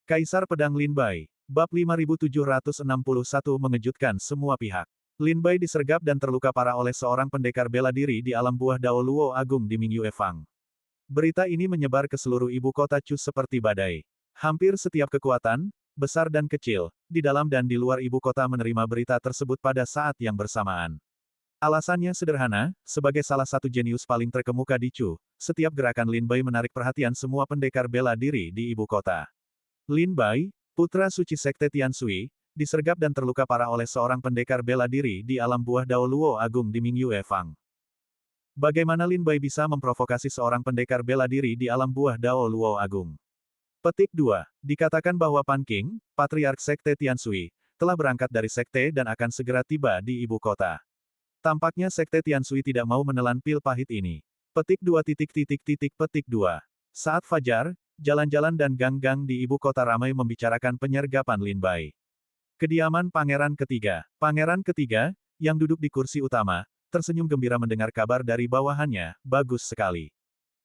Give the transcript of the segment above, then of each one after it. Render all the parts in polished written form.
Kaisar Pedang Lin Bai. Bab 5761 mengejutkan semua pihak. Lin Bai disergap dan terluka parah oleh seorang pendekar bela diri di alam buah Dao Luo Agung di Mingyue Fang. Berita ini menyebar ke seluruh ibu kota Chu seperti badai. Hampir setiap kekuatan, besar dan kecil, di dalam dan di luar ibu kota menerima berita tersebut pada saat yang bersamaan. Alasannya sederhana, sebagai salah satu jenius paling terkemuka di Chu, setiap gerakan Lin Bai menarik perhatian semua pendekar bela diri di ibu kota. Lin Bai, putra suci Sekte Tianshui, disergap dan terluka parah oleh seorang pendekar bela diri di alam buah Dao Luo Agung di Mingyue Fang. Bagaimana Lin Bai bisa memprovokasi seorang pendekar bela diri di alam buah Dao Luo Agung? Petik 2. Dikatakan bahwa Pan Qing, Patriark Sekte Tianshui, telah berangkat dari Sekte dan akan segera tiba di ibu kota. Tampaknya Sekte Tianshui tidak mau menelan pil pahit ini. Petik 2. Petik 2. Saat fajar, jalan-jalan dan gang-gang di ibu kota ramai membicarakan penyergapan Lin Bai. Kediaman Pangeran Ketiga. Pangeran Ketiga, yang duduk di kursi utama, tersenyum gembira mendengar kabar dari bawahannya. Bagus sekali.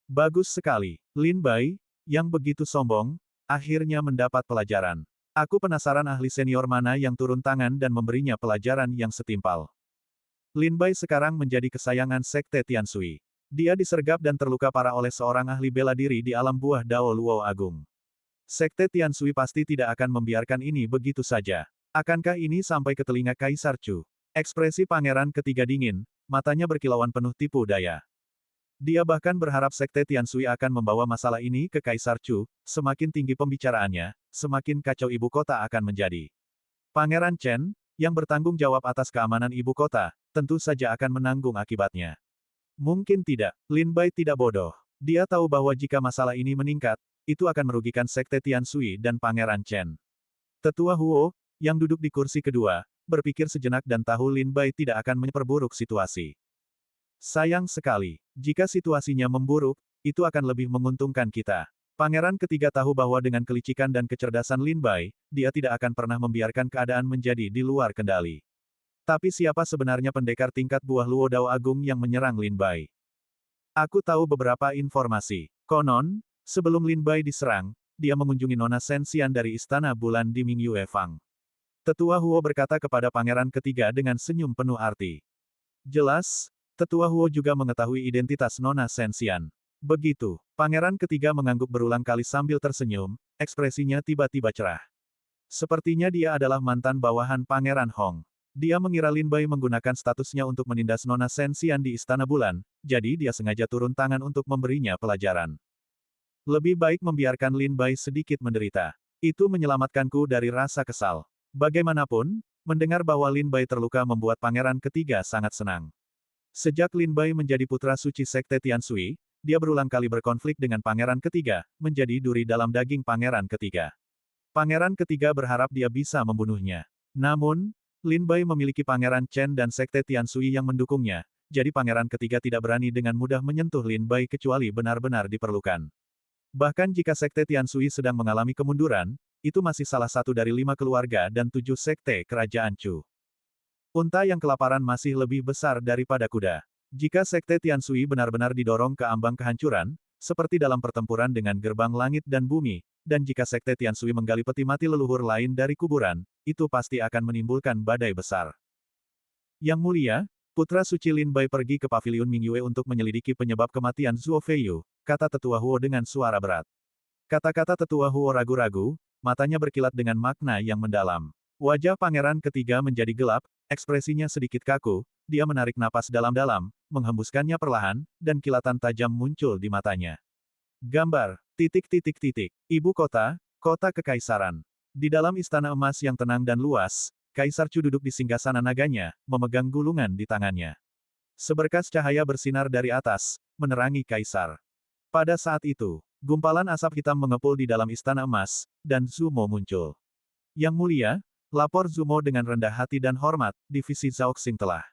Bagus sekali. Lin Bai, yang begitu sombong, akhirnya mendapat pelajaran. Aku penasaran ahli senior mana yang turun tangan dan memberinya pelajaran yang setimpal. Lin Bai sekarang menjadi kesayangan Sekte Tianshui. Dia disergap dan terluka parah oleh seorang ahli bela diri di alam buah Dao Luo Agung. Sekte Tianshui pasti tidak akan membiarkan ini begitu saja. Akankah ini sampai ke telinga Kaisar Chu? Ekspresi Pangeran Ketiga dingin, matanya berkilauan penuh tipu daya. Dia bahkan berharap Sekte Tianshui akan membawa masalah ini ke Kaisar Chu, semakin tinggi pembicaraannya, semakin kacau ibu kota akan menjadi. Pangeran Chen, yang bertanggung jawab atas keamanan ibu kota, tentu saja akan menanggung akibatnya. Mungkin tidak, Lin Bai tidak bodoh. Dia tahu bahwa jika masalah ini meningkat, itu akan merugikan Sekte Tianshui dan Pangeran Chen. Tetua Huo, yang duduk di kursi kedua, berpikir sejenak dan tahu Lin Bai tidak akan memperburuk situasi. Sayang sekali, jika situasinya memburuk, itu akan lebih menguntungkan kita. Pangeran Ketiga tahu bahwa dengan kelicikan dan kecerdasan Lin Bai, dia tidak akan pernah membiarkan keadaan menjadi di luar kendali. Tapi siapa sebenarnya pendekar tingkat buah Luo Dao Agung yang menyerang Lin Bai? Aku tahu beberapa informasi. Konon, sebelum Lin Bai diserang, dia mengunjungi Nona Sensian dari Istana Bulan di Mingyue Fang. Tetua Huo berkata kepada Pangeran Ketiga dengan senyum penuh arti. Jelas, Tetua Huo juga mengetahui identitas Nona Sensian. Begitu, Pangeran Ketiga mengangguk berulang kali sambil tersenyum, ekspresinya tiba-tiba cerah. Sepertinya dia adalah mantan bawahan Pangeran Hong. Dia mengira Lin Bai menggunakan statusnya untuk menindas Nona Sensian di Istana Bulan, jadi dia sengaja turun tangan untuk memberinya pelajaran. Lebih baik membiarkan Lin Bai sedikit menderita. Itu menyelamatkanku dari rasa kesal. Bagaimanapun, mendengar bahwa Lin Bai terluka membuat Pangeran Ketiga sangat senang. Sejak Lin Bai menjadi putra suci Sekte Tianshui, dia berulang kali berkonflik dengan Pangeran Ketiga, menjadi duri dalam daging Pangeran Ketiga. Pangeran Ketiga berharap dia bisa membunuhnya. Namun, Lin Bai memiliki Pangeran Chen dan Sekte Tianshui yang mendukungnya, jadi Pangeran Ketiga tidak berani dengan mudah menyentuh Lin Bai kecuali benar-benar diperlukan. Bahkan jika Sekte Tianshui sedang mengalami kemunduran, itu masih salah satu dari 5 keluarga dan 7 sekte kerajaan Chu. Unta yang kelaparan masih lebih besar daripada kuda. Jika Sekte Tianshui benar-benar didorong ke ambang kehancuran, seperti dalam pertempuran dengan gerbang langit dan bumi, dan jika Sekte Tianshui menggali peti mati leluhur lain dari kuburan, itu pasti akan menimbulkan badai besar. Yang mulia, putra suci Lin Bai pergi ke paviliun Mingyue untuk menyelidiki penyebab kematian Zuo Feiyu, kata Tetua Huo dengan suara berat. Kata-kata Tetua Huo ragu-ragu, matanya berkilat dengan makna yang mendalam. Wajah Pangeran Ketiga menjadi gelap, ekspresinya sedikit kaku, dia menarik napas dalam-dalam, menghembuskannya perlahan, dan kilatan tajam muncul di matanya. Gambar. Ibu kota, kota kekaisaran. Di dalam istana emas yang tenang dan luas, Kaisar Chu duduk di singgasana naganya, memegang gulungan di tangannya. Seberkas cahaya bersinar dari atas, menerangi Kaisar. Pada saat itu, gumpalan asap hitam mengepul di dalam istana emas, dan Zumo muncul. Yang mulia, lapor Zumo dengan rendah hati dan hormat, divisi Zhaoxing telah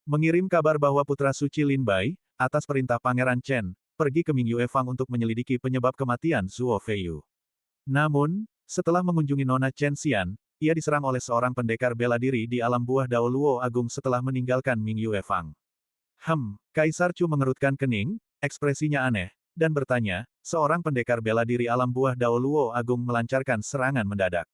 mengirim kabar bahwa putra suci Lin Bai, atas perintah Pangeran Chen, pergi ke Mingyue Fang untuk menyelidiki penyebab kematian Zuo Feiyu. Namun, setelah mengunjungi Nona Chen Xian, ia diserang oleh seorang pendekar bela diri di alam buah Dao Luo Agung setelah meninggalkan Mingyue Fang. Kaisar Chu mengerutkan kening, ekspresinya aneh, dan bertanya, seorang pendekar bela diri alam buah Dao Luo Agung melancarkan serangan mendadak.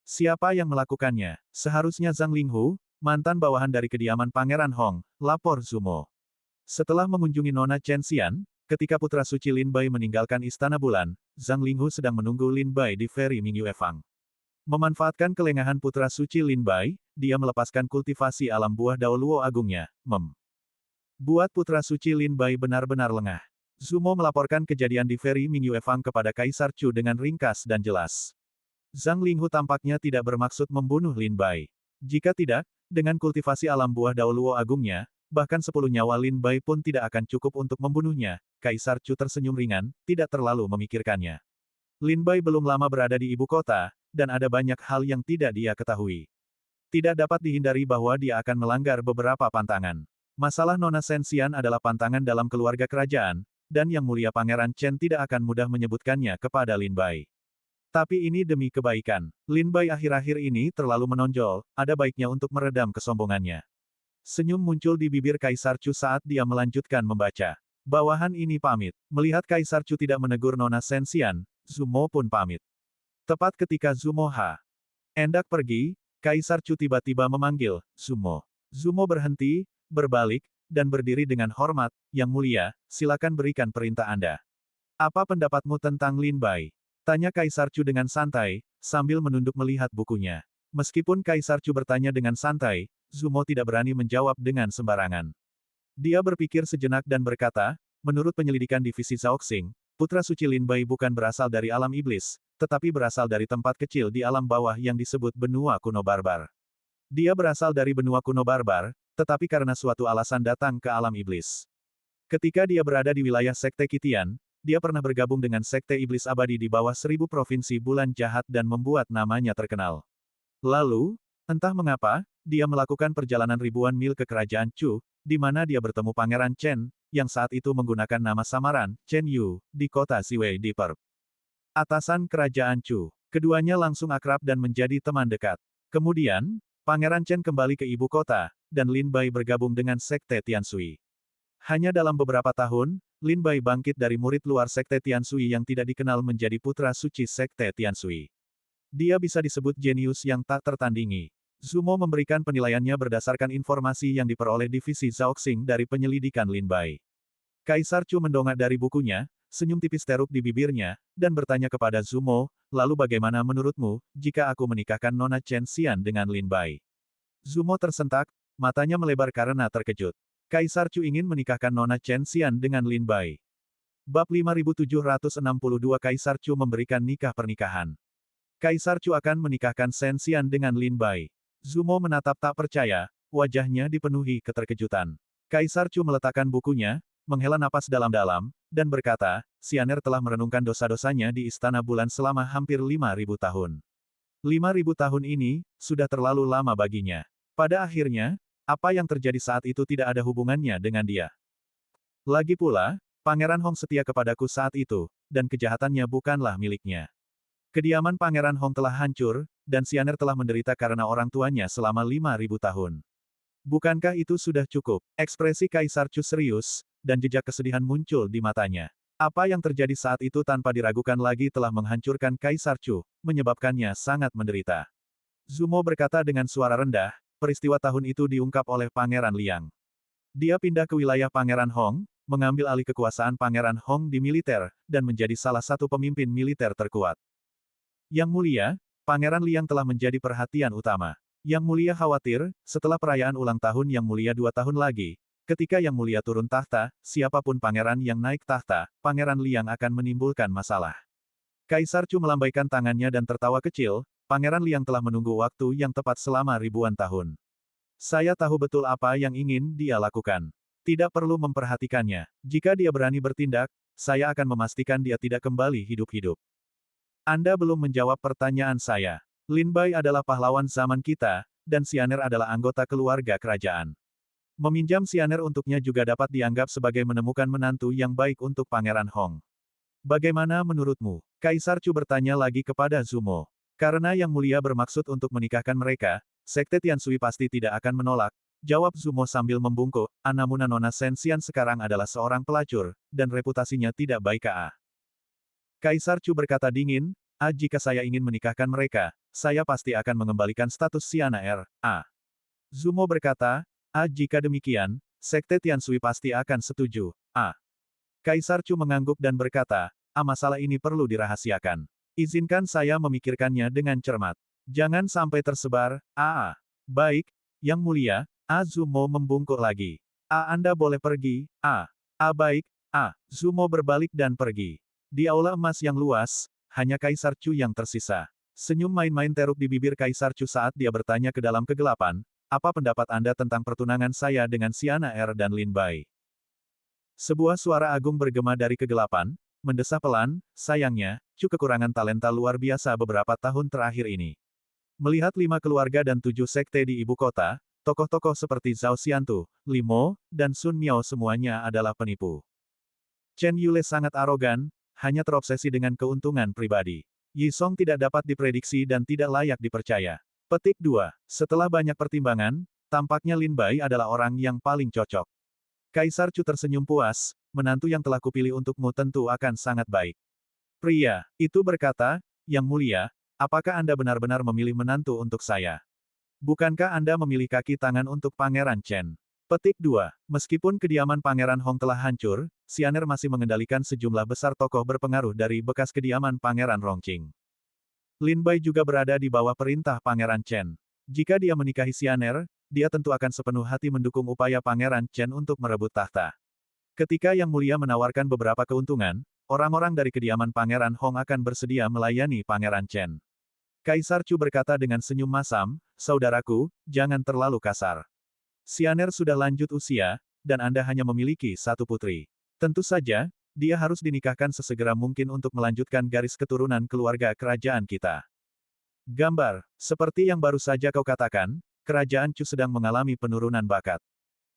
Siapa yang melakukannya? Seharusnya Zhang Linghu, mantan bawahan dari kediaman Pangeran Hong, lapor Zumo. Setelah mengunjungi Nona Chen Xian, ketika putra suci Lin Bai meninggalkan Istana Bulan, Zhang Linghu sedang menunggu Lin Bai di Feri Mingyue Fang. Memanfaatkan kelengahan putra suci Lin Bai, dia melepaskan kultivasi alam buah Dao Luo Agungnya, buat putra suci Lin Bai benar-benar lengah. Zumo melaporkan kejadian di Feri Mingyue Fang kepada Kaisar Chu dengan ringkas dan jelas. Zhang Linghu tampaknya tidak bermaksud membunuh Lin Bai. Jika tidak, dengan kultivasi alam buah Dao Luo Agungnya, bahkan 10 nyawa Lin Bai pun tidak akan cukup untuk membunuhnya. Kaisar Chu tersenyum ringan, tidak terlalu memikirkannya. Lin Bai belum lama berada di ibu kota, dan ada banyak hal yang tidak dia ketahui. Tidak dapat dihindari bahwa dia akan melanggar beberapa pantangan. Masalah Nona Shen Xian adalah pantangan dalam keluarga kerajaan, dan Yang Mulia Pangeran Chen tidak akan mudah menyebutkannya kepada Lin Bai. Tapi ini demi kebaikan. Lin Bai akhir-akhir ini terlalu menonjol, ada baiknya untuk meredam kesombongannya. Senyum muncul di bibir Kaisar Chu saat dia melanjutkan membaca. Bawahan ini pamit. Melihat Kaisar Chu tidak menegur Nona Shen Xian, Zumo pun pamit. Tepat ketika Zumo hendak pergi, Kaisar Chu tiba-tiba memanggil, Zumo. Zumo berhenti, berbalik, dan berdiri dengan hormat, Yang Mulia, silakan berikan perintah Anda. Apa pendapatmu tentang Lin Bai? Tanya Kaisar Chu dengan santai, sambil menunduk melihat bukunya. Meskipun Kaisar Chu bertanya dengan santai, Zumo tidak berani menjawab dengan sembarangan. Dia berpikir sejenak dan berkata, menurut penyelidikan divisi Zhaoxing, putra suci Lin Bai bukan berasal dari alam iblis, tetapi berasal dari tempat kecil di alam bawah yang disebut benua kuno barbar. Dia berasal dari benua kuno barbar, tetapi karena suatu alasan datang ke alam iblis. Ketika dia berada di wilayah Sekte Kitian, dia pernah bergabung dengan Sekte Iblis Abadi di bawah 1000 provinsi bulan jahat dan membuat namanya terkenal. Lalu, entah mengapa, dia melakukan perjalanan ribuan mil ke kerajaan Chu, di mana dia bertemu Pangeran Chen, yang saat itu menggunakan nama samaran, Chen Yu, di kota Ziwei di Perp. Atasan kerajaan Chu. Keduanya langsung akrab dan menjadi teman dekat. Kemudian, Pangeran Chen kembali ke ibu kota, dan Lin Bai bergabung dengan Sekte Tianshui. Hanya dalam beberapa tahun, Lin Bai bangkit dari murid luar Sekte Tianshui yang tidak dikenal menjadi putra suci Sekte Tianshui. Dia bisa disebut jenius yang tak tertandingi. Zumo memberikan penilaiannya berdasarkan informasi yang diperoleh divisi Zhaoxing dari penyelidikan Lin Bai. Kaisar Chu mendongak dari bukunya, senyum tipis teruk di bibirnya, dan bertanya kepada Zumo, lalu bagaimana menurutmu, jika aku menikahkan Nona Chen Xian dengan Lin Bai? Zumo tersentak, matanya melebar karena terkejut. Kaisar Chu ingin menikahkan Nona Chen Xian dengan Lin Bai. Bab 5762 Kaisar Chu memberikan nikah pernikahan. Kaisar Chu akan menikahkan Shen Xian dengan Lin Bai. Zumo menatap tak percaya, wajahnya dipenuhi keterkejutan. Kaisar Chu meletakkan bukunya, menghela napas dalam-dalam, dan berkata, Xianer telah merenungkan dosa-dosanya di Istana Bulan selama hampir 5.000 tahun. 5.000 tahun ini, sudah terlalu lama baginya. Pada akhirnya, apa yang terjadi saat itu tidak ada hubungannya dengan dia. Lagi pula, Pangeran Hong setia kepadaku saat itu, dan kejahatannya bukanlah miliknya. Kediaman Pangeran Hong telah hancur, dan Xianer telah menderita karena orang tuanya selama 5.000 tahun. Bukankah itu sudah cukup? Ekspresi Kaisar Chu serius, dan jejak kesedihan muncul di matanya. Apa yang terjadi saat itu tanpa diragukan lagi telah menghancurkan Kaisar Chu, menyebabkannya sangat menderita. Zumo berkata dengan suara rendah, peristiwa tahun itu diungkap oleh Pangeran Liang. Dia pindah ke wilayah Pangeran Hong, mengambil alih kekuasaan Pangeran Hong di militer, dan menjadi salah satu pemimpin militer terkuat. Yang Mulia, Pangeran Liang telah menjadi perhatian utama. Yang Mulia khawatir, setelah perayaan ulang tahun Yang Mulia 2 tahun lagi, ketika Yang Mulia turun tahta, siapapun pangeran yang naik tahta, Pangeran Liang akan menimbulkan masalah. Kaisar Chu melambaikan tangannya dan tertawa kecil, Pangeran Liang telah menunggu waktu yang tepat selama ribuan tahun. Saya tahu betul apa yang ingin dia lakukan. Tidak perlu memperhatikannya. Jika dia berani bertindak, saya akan memastikan dia tidak kembali hidup-hidup. Anda belum menjawab pertanyaan saya. Lin Bai adalah pahlawan zaman kita, dan Xianer adalah anggota keluarga kerajaan. Meminjam Xianer untuknya juga dapat dianggap sebagai menemukan menantu yang baik untuk Pangeran Hong. Bagaimana menurutmu? Kaisar Chu bertanya lagi kepada Zumo. Karena Yang Mulia bermaksud untuk menikahkan mereka, Sekte Tianshui pasti tidak akan menolak, Jawab Zumo sambil membungkuk, namun Nona Sensian sekarang adalah seorang pelacur, dan reputasinya tidak baik Kaisar Chu berkata dingin, jika saya ingin menikahkan mereka, saya pasti akan mengembalikan status Siana R.A. Zumo berkata, jika demikian, Sekte Tianshui pasti akan setuju. Kaisar Chu mengangguk dan berkata, masalah ini perlu dirahasiakan. Izinkan saya memikirkannya dengan cermat. Jangan sampai tersebar, Baik, Yang Mulia, Zumo membungkuk lagi. Anda boleh pergi, Baik, Zumo berbalik dan pergi. Di aula emas yang luas, hanya Kaisar Chu yang tersisa. Senyum main-main teruk di bibir Kaisar Chu saat dia bertanya ke dalam kegelapan, apa pendapat Anda tentang pertunangan saya dengan Siana R dan Lin Bai? Sebuah suara agung bergema dari kegelapan, mendesah pelan, sayangnya, Chu kekurangan talenta luar biasa beberapa tahun terakhir ini. Melihat 5 keluarga dan 7 sekte di ibu kota, tokoh-tokoh seperti Zhao Xiantu, Li Mo, dan Sun Miao semuanya adalah penipu. Chen Yule sangat arogan, hanya terobsesi dengan keuntungan pribadi. Yi Song tidak dapat diprediksi dan tidak layak dipercaya. Petik 2. Setelah banyak pertimbangan, tampaknya Lin Bai adalah orang yang paling cocok. Kaisar Chu tersenyum puas, menantu yang telah kupilih untukmu tentu akan sangat baik. Pria itu berkata, Yang Mulia, apakah Anda benar-benar memilih menantu untuk saya? Bukankah Anda memilih kaki tangan untuk Pangeran Chen? Petik 2. Meskipun kediaman Pangeran Hong telah hancur, Xianer masih mengendalikan sejumlah besar tokoh berpengaruh dari bekas kediaman Pangeran Rongqing. Lin Bai juga berada di bawah perintah Pangeran Chen. Jika dia menikahi Xianer, dia tentu akan sepenuh hati mendukung upaya Pangeran Chen untuk merebut tahta. Ketika Yang Mulia menawarkan beberapa keuntungan, orang-orang dari kediaman Pangeran Hong akan bersedia melayani Pangeran Chen. Kaisar Chu berkata dengan senyum masam, saudaraku, jangan terlalu kasar. Xianer sudah lanjut usia, dan Anda hanya memiliki satu putri. Tentu saja, dia harus dinikahkan sesegera mungkin untuk melanjutkan garis keturunan keluarga kerajaan kita. Gambar, seperti yang baru saja kau katakan, kerajaan Chu sedang mengalami penurunan bakat.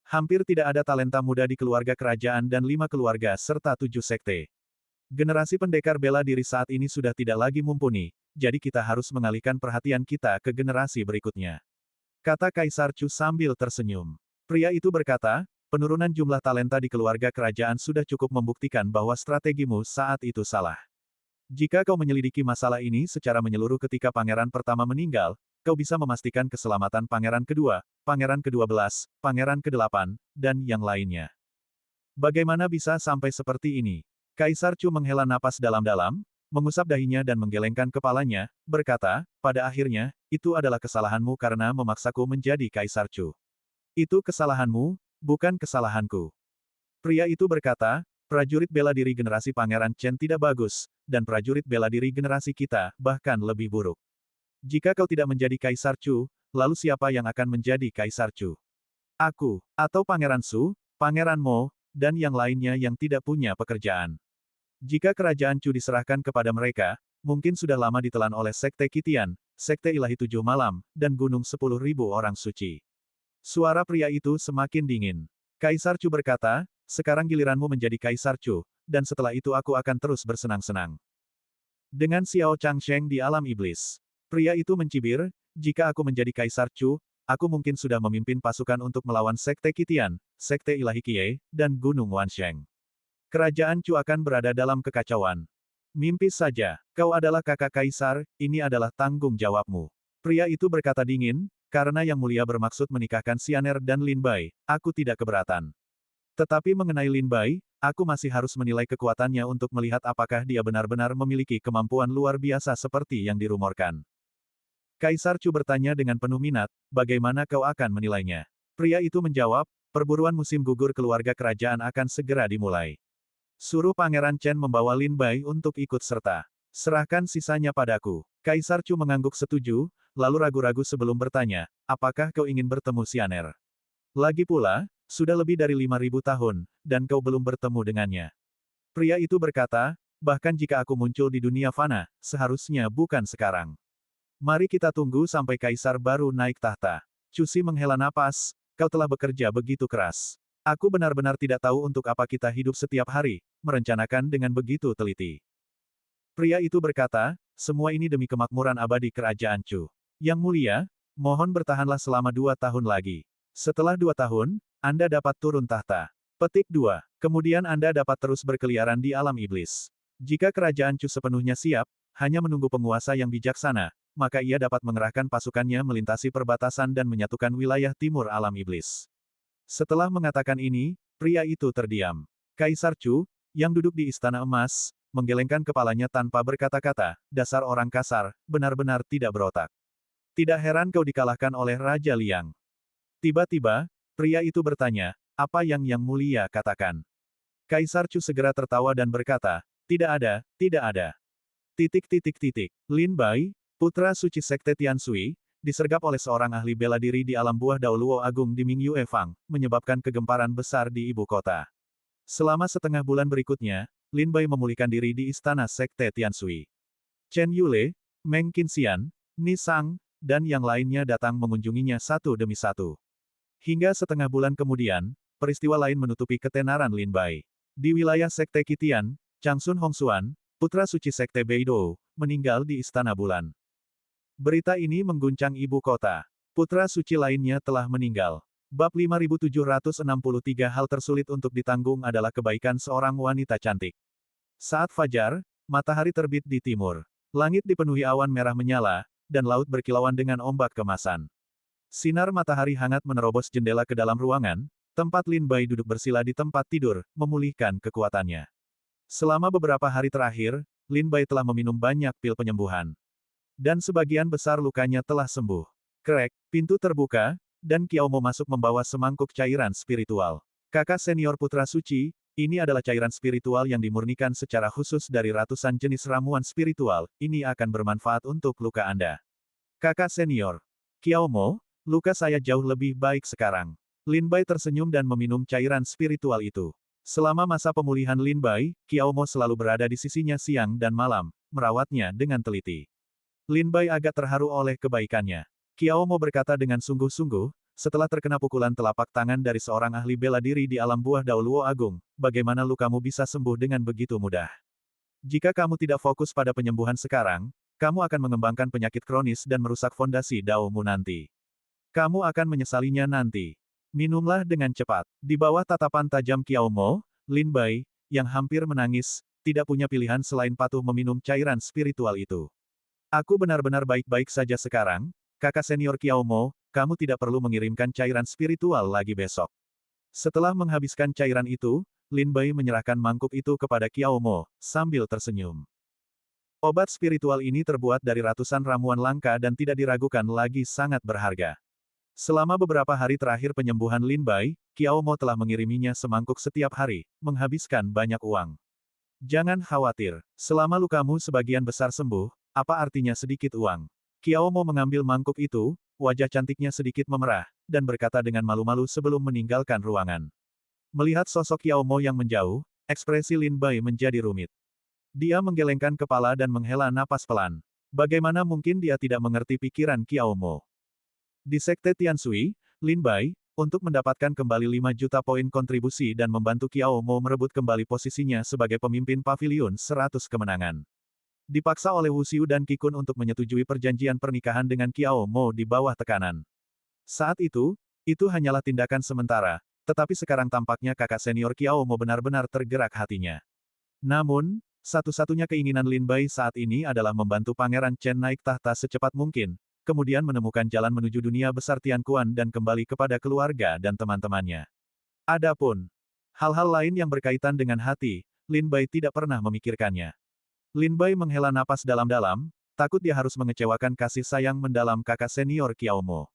Hampir tidak ada talenta muda di keluarga kerajaan dan 5 keluarga serta 7 sekte. Generasi pendekar bela diri saat ini sudah tidak lagi mumpuni, jadi kita harus mengalihkan perhatian kita ke generasi berikutnya. Kata Kaisar Chu sambil tersenyum. Pria itu berkata, penurunan jumlah talenta di keluarga kerajaan sudah cukup membuktikan bahwa strategimu saat itu salah. Jika kau menyelidiki masalah ini secara menyeluruh ketika pangeran pertama meninggal, kau bisa memastikan keselamatan pangeran kedua, pangeran ke-12, pangeran ke-8, dan yang lainnya. Bagaimana bisa sampai seperti ini? Kaisar Chu menghela napas dalam-dalam, mengusap dahinya dan menggelengkan kepalanya, berkata, pada akhirnya, itu adalah kesalahanmu karena memaksaku menjadi Kaisar Chu. Itu kesalahanmu, bukan kesalahanku. Pria itu berkata, prajurit bela diri generasi Pangeran Chen tidak bagus, dan prajurit bela diri generasi kita, bahkan lebih buruk. Jika kau tidak menjadi Kaisar Chu, lalu siapa yang akan menjadi Kaisar Chu? Aku, atau Pangeran Su, Pangeran Mo, dan yang lainnya yang tidak punya pekerjaan. Jika kerajaan Chu diserahkan kepada mereka, mungkin sudah lama ditelan oleh Sekte Kitian, Sekte Ilahi Tujuh Malam, dan Gunung 10.000 Orang Suci. Suara pria itu semakin dingin. Kaisar Chu berkata, sekarang giliranmu menjadi Kaisar Chu, dan setelah itu aku akan terus bersenang-senang. Dengan Xiao Changsheng di alam iblis. Pria itu mencibir, jika aku menjadi Kaisar Chu, aku mungkin sudah memimpin pasukan untuk melawan Sekte Kitian, Sekte Ilahi Kie, dan Gunung Wansheng. Kerajaan Chu akan berada dalam kekacauan. Mimpi saja, kau adalah kakak kaisar, ini adalah tanggung jawabmu. Pria itu berkata dingin, karena Yang Mulia bermaksud menikahkan Xianer dan Lin Bai, aku tidak keberatan. Tetapi mengenai Lin Bai, aku masih harus menilai kekuatannya untuk melihat apakah dia benar-benar memiliki kemampuan luar biasa seperti yang dirumorkan. Kaisar Chu bertanya dengan penuh minat, bagaimana kau akan menilainya? Pria itu menjawab, perburuan musim gugur keluarga kerajaan akan segera dimulai. Suruh Pangeran Chen membawa Lin Bai untuk ikut serta. Serahkan sisanya padaku. Kaisar Chu mengangguk setuju, lalu ragu-ragu sebelum bertanya, apakah kau ingin bertemu Xianer? Lagi pula, sudah lebih dari 5.000 tahun, dan kau belum bertemu dengannya. Pria itu berkata, bahkan jika aku muncul di dunia fana, seharusnya bukan sekarang. Mari kita tunggu sampai Kaisar baru naik tahta. Chu Si menghela napas, kau telah bekerja begitu keras. Aku benar-benar tidak tahu untuk apa kita hidup setiap hari, merencanakan dengan begitu teliti. Pria itu berkata, semua ini demi kemakmuran abadi kerajaan Chu. Yang Mulia, mohon bertahanlah selama 2 tahun lagi. Setelah 2 tahun, Anda dapat turun tahta. Petik 2. Kemudian Anda dapat terus berkeliaran di alam iblis. Jika kerajaan Chu sepenuhnya siap, hanya menunggu penguasa yang bijaksana, maka ia dapat mengerahkan pasukannya melintasi perbatasan dan menyatukan wilayah timur alam iblis. Setelah mengatakan ini, pria itu terdiam. Kaisar Chu, yang duduk di Istana Emas, menggelengkan kepalanya tanpa berkata-kata, dasar orang kasar, benar-benar tidak berotak. Tidak heran kau dikalahkan oleh Raja Liang. Tiba-tiba, pria itu bertanya, apa yang Yang Mulia katakan? Kaisar Chu segera tertawa dan berkata, tidak ada, tidak ada. Titik titik titik. Lin Bai, putra suci Sekte Tianshui, disergap oleh seorang ahli bela diri di alam buah Dao Luo Agung di Mingyue Fang, menyebabkan kegemparan besar di ibu kota. Selama setengah bulan berikutnya, Lin Bai memulihkan diri di istana Sekte Tianshui. Chen Yule, Meng Qinxian, Ni Sang, dan yang lainnya datang mengunjunginya satu demi satu. Hingga setengah bulan kemudian, peristiwa lain menutupi ketenaran Lin Bai. Di wilayah Sekte Qitian, Changsun Hongxuan, putra suci Sekte Beidou, meninggal di Istana Bulan. Berita ini mengguncang ibu kota. Putra suci lainnya telah meninggal. Bab 5763 hal tersulit untuk ditanggung adalah kebaikan seorang wanita cantik. Saat fajar, matahari terbit di timur. Langit dipenuhi awan merah menyala, dan laut berkilauan dengan ombak kemasan. Sinar matahari hangat menerobos jendela ke dalam ruangan, tempat Lin Bai duduk bersila di tempat tidur, memulihkan kekuatannya. Selama beberapa hari terakhir, Lin Bai telah meminum banyak pil penyembuhan. Dan sebagian besar lukanya telah sembuh. Krek, pintu terbuka, dan Qiao Mo masuk membawa semangkuk cairan spiritual. Kakak senior putra suci, ini adalah cairan spiritual yang dimurnikan secara khusus dari ratusan jenis ramuan spiritual, ini akan bermanfaat untuk luka Anda. Kakak senior, Qiao Mo, luka saya jauh lebih baik sekarang. Lin Bai tersenyum dan meminum cairan spiritual itu. Selama masa pemulihan Lin Bai, Qiao Mo selalu berada di sisinya siang dan malam, merawatnya dengan teliti. Lin Bai agak terharu oleh kebaikannya. Qiao Mo berkata dengan sungguh-sungguh, setelah terkena pukulan telapak tangan dari seorang ahli bela diri di alam buah Dao Luo Agung, bagaimana lukamu bisa sembuh dengan begitu mudah? Jika kamu tidak fokus pada penyembuhan sekarang, kamu akan mengembangkan penyakit kronis dan merusak fondasi Dao-mu nanti. Kamu akan menyesalinya nanti. Minumlah dengan cepat. Di bawah tatapan tajam Qiao Mo, Lin Bai, yang hampir menangis, tidak punya pilihan selain patuh meminum cairan spiritual itu. Aku benar-benar baik-baik saja sekarang, kakak senior Qiao Mo, kamu tidak perlu mengirimkan cairan spiritual lagi besok. Setelah menghabiskan cairan itu, Lin Bai menyerahkan mangkuk itu kepada Qiao Mo, sambil tersenyum. Obat spiritual ini terbuat dari ratusan ramuan langka dan tidak diragukan lagi sangat berharga. Selama beberapa hari terakhir penyembuhan Lin Bai, Qiao Mo telah mengiriminya semangkuk setiap hari, menghabiskan banyak uang. Jangan khawatir, selama lukamu sebagian besar sembuh, apa artinya sedikit uang? Qiao Mo mengambil mangkuk itu, wajah cantiknya sedikit memerah, dan berkata dengan malu-malu sebelum meninggalkan ruangan. Melihat sosok Qiao Mo yang menjauh, ekspresi Lin Bai menjadi rumit. Dia menggelengkan kepala dan menghela napas pelan. Bagaimana mungkin dia tidak mengerti pikiran Qiao Mo? Di Sekte Tianshui, Lin Bai, untuk mendapatkan kembali 5 juta poin kontribusi dan membantu Qiao Mo merebut kembali posisinya sebagai pemimpin Paviliun 100 kemenangan. Dipaksa oleh Wu Xiu dan Qi Kun untuk menyetujui perjanjian pernikahan dengan Qiao Mo di bawah tekanan. Saat itu hanyalah tindakan sementara, tetapi sekarang tampaknya kakak senior Qiao Mo benar-benar tergerak hatinya. Namun, satu-satunya keinginan Lin Bai saat ini adalah membantu Pangeran Chen naik tahta secepat mungkin, kemudian menemukan jalan menuju dunia besar Tianquan dan kembali kepada keluarga dan teman-temannya. Adapun hal-hal lain yang berkaitan dengan hati, Lin Bai tidak pernah memikirkannya. Lin Bai menghela napas dalam-dalam, takut dia harus mengecewakan kasih sayang mendalam kakak senior Qiao Mo.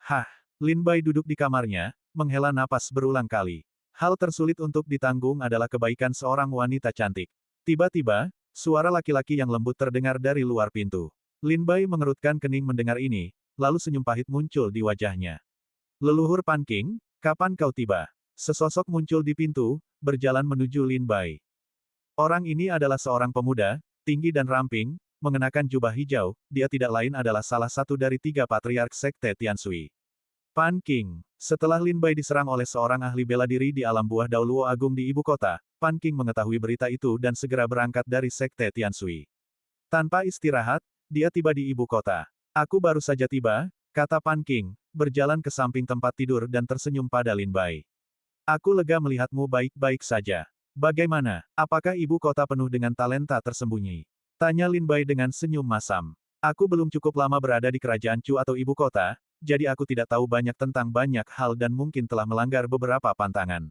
Hah, Lin Bai duduk di kamarnya, menghela napas berulang kali. Hal tersulit untuk ditanggung adalah kebaikan seorang wanita cantik. Tiba-tiba, suara laki-laki yang lembut terdengar dari luar pintu. Lin Bai mengerutkan kening mendengar ini, lalu senyum pahit muncul di wajahnya. Leluhur Pan Qing, kapan kau tiba? Sesosok muncul di pintu, berjalan menuju Lin Bai. Orang ini adalah seorang pemuda, tinggi dan ramping, mengenakan jubah hijau, dia tidak lain adalah salah satu dari 3 patriark Sekte Tianshui. Pan Qing. Setelah Lin Bai diserang oleh seorang ahli bela diri di alam buah Dao Luo Agung di ibu kota, Pan Qing mengetahui berita itu dan segera berangkat dari Sekte Tianshui. Tanpa istirahat, dia tiba di ibu kota. Aku baru saja tiba, kata Pan Qing, berjalan ke samping tempat tidur dan tersenyum pada Lin Bai. Aku lega melihatmu baik-baik saja. Bagaimana? Apakah ibu kota penuh dengan talenta tersembunyi? Tanya Lin Bai dengan senyum masam. Aku belum cukup lama berada di kerajaan Chu atau ibu kota, jadi aku tidak tahu banyak tentang banyak hal dan mungkin telah melanggar beberapa pantangan.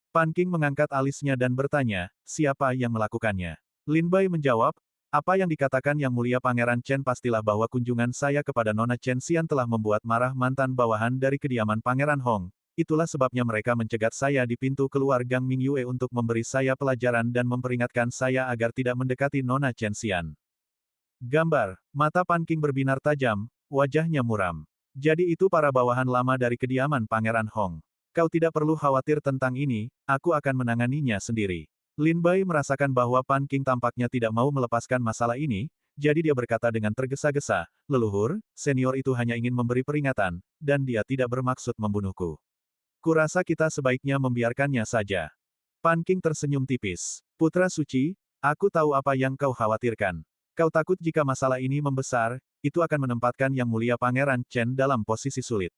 Pan Qing mengangkat alisnya dan bertanya, siapa yang melakukannya? Lin Bai menjawab, apa yang dikatakan Yang Mulia Pangeran Chen pastilah bahwa kunjungan saya kepada Nona Chen Xian telah membuat marah mantan bawahan dari kediaman Pangeran Hong. Itulah sebabnya mereka mencegat saya di pintu keluar Gang Mingyue untuk memberi saya pelajaran dan memperingatkan saya agar tidak mendekati Nona Chen Xian. Gambar, mata Pan Qing berbinar tajam, wajahnya muram. Jadi itu para bawahan lama dari kediaman Pangeran Hong. Kau tidak perlu khawatir tentang ini, aku akan menanganinya sendiri. Lin Bai merasakan bahwa Pan Qing tampaknya tidak mau melepaskan masalah ini, jadi dia berkata dengan tergesa-gesa, leluhur, senior itu hanya ingin memberi peringatan, dan dia tidak bermaksud membunuhku. Kurasa kita sebaiknya membiarkannya saja. Pan Qing tersenyum tipis. Putra suci, aku tahu apa yang kau khawatirkan. Kau takut jika masalah ini membesar, itu akan menempatkan Yang Mulia Pangeran Chen dalam posisi sulit.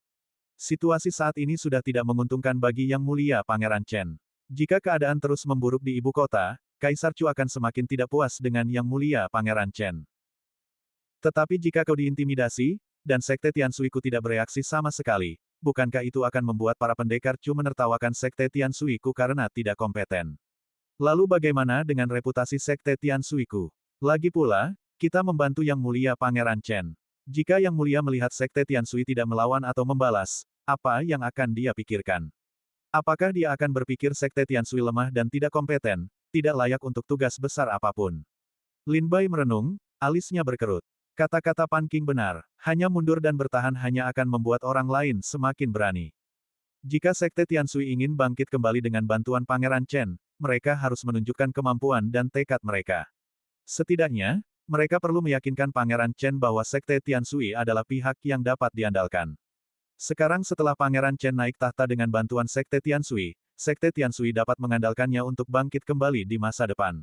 Situasi saat ini sudah tidak menguntungkan bagi Yang Mulia Pangeran Chen. Jika keadaan terus memburuk di ibu kota, Kaisar Chu akan semakin tidak puas dengan Yang Mulia Pangeran Chen. Tetapi jika kau diintimidasi, dan Sekte Tiansuiku tidak bereaksi sama sekali, bukankah itu akan membuat para pendekar Chu menertawakan Sekte Tiansuiku karena tidak kompeten? Lalu bagaimana dengan reputasi Sekte Tiansuiku? Lagi pula, kita membantu Yang Mulia Pangeran Chen. Jika Yang Mulia melihat Sekte Tiansui tidak melawan atau membalas, apa yang akan dia pikirkan? Apakah dia akan berpikir Sekte Tiansui lemah dan tidak kompeten, tidak layak untuk tugas besar apapun? Lin Bai merenung, alisnya berkerut. Kata-kata Pan Qing benar, hanya mundur dan bertahan hanya akan membuat orang lain semakin berani. Jika Sekte Tiansui ingin bangkit kembali dengan bantuan Pangeran Chen, mereka harus menunjukkan kemampuan dan tekad mereka. Setidaknya, mereka perlu meyakinkan Pangeran Chen bahwa Sekte Tiansui adalah pihak yang dapat diandalkan. Sekarang setelah Pangeran Chen naik tahta dengan bantuan Sekte Tiansui dapat mengandalkannya untuk bangkit kembali di masa depan.